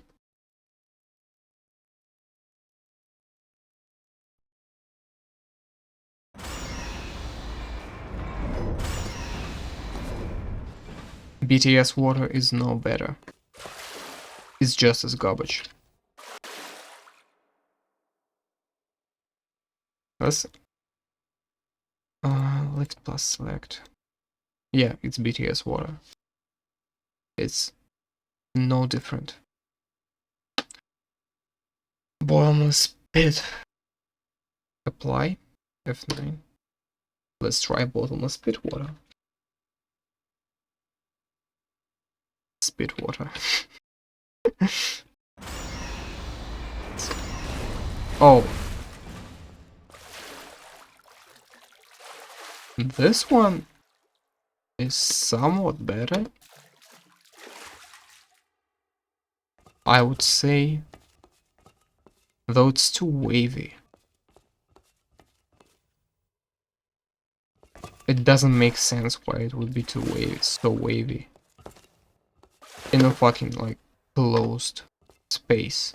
BTS water is no better. It's just as garbage. Let's lift plus select. Yeah, it's BTS water. It's no different. Bottomless pit. Apply. F9. Let's try bottomless pit water. Spit water. Oh. This one is somewhat better. I would say, though it's too wavy. It doesn't make sense why it would be too wavy, so wavy. In a fucking, like, closed space.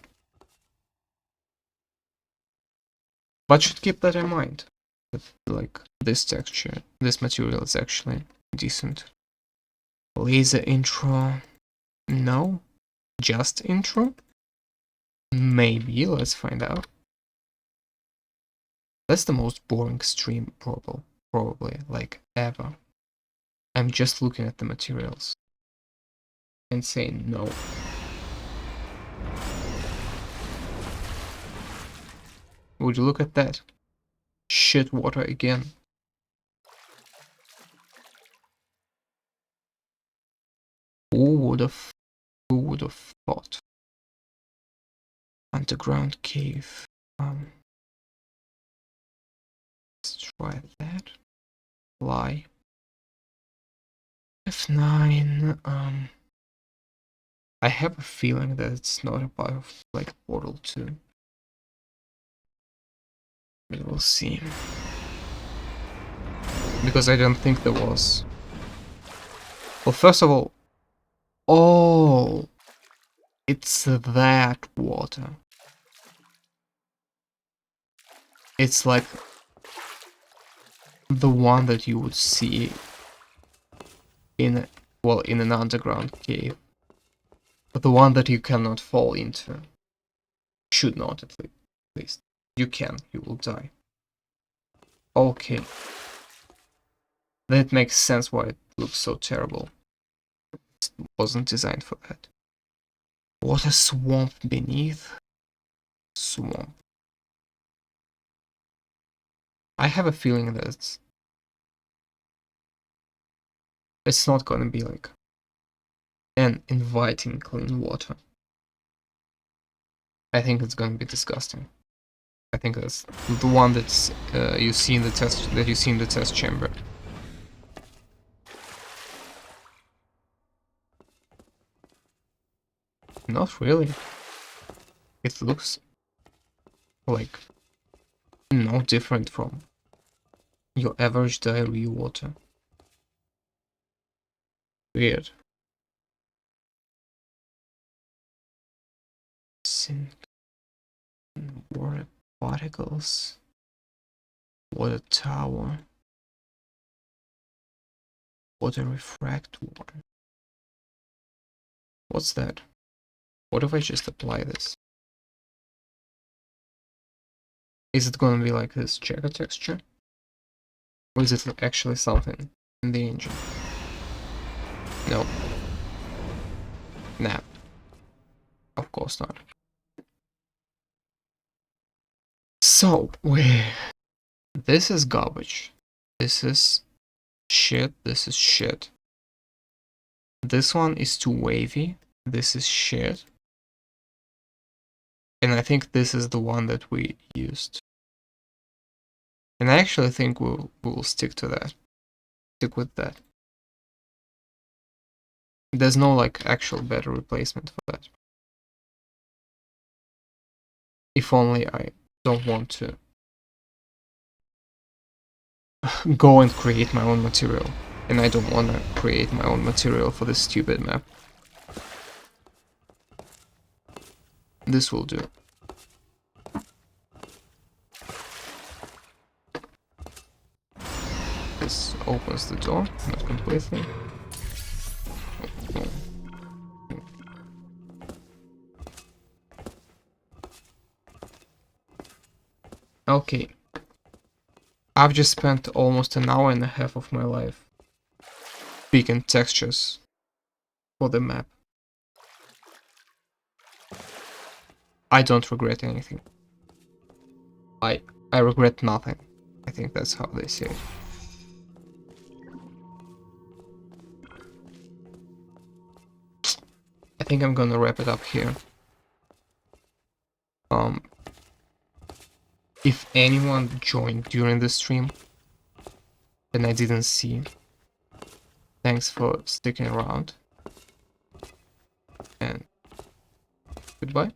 But should keep that in mind. That, like, this texture, this material is actually decent. Laser intro. No? Just intro? Maybe, let's find out. That's the most boring stream, probably, like, ever. I'm just looking at the materials and saying no. Would you look at that? Shit water again. Who would have thought? Underground cave. Let's try that. Fly. F9. I have a feeling that it's not a part of like Portal 2. But we'll see. Because I don't think there was. Well, first of all, oh, it's that water. It's like the one that you would see in, well, in an underground cave. But the one that you cannot fall into. Should not, at least. You can, you will die. Okay. That makes sense why it looks so terrible. It wasn't designed for that. What a swamp beneath. Swamp. I have a feeling that it's not gonna be like an inviting clean water. I think it's gonna be disgusting. I think that's the one that's you see in the test chamber. Not really. It looks like no different from your average diarrhea water. Weird. Sink water particles. Water tower. Water refract one. What's that? What if I just apply this? Is it gonna be like this checker texture? Or is it actually something in the engine? No. Nah. Of course not. So, this is garbage. This is shit. This is shit. This one is too wavy. This is shit. And I think this is the one that we used. And I actually think we'll stick to that. Stick with that. There's no like actual better replacement for that. If only I don't want to go and create my own material. And I don't want to create my own material for this stupid map. This will do. This opens the door, not completely. Okay. I've just spent almost an hour and a half of my life picking textures for the map. I don't regret anything. I regret nothing. I think that's how they say it. think I'm gonna wrap it up here. If anyone joined during the stream and I didn't see, thanks for sticking around, and goodbye.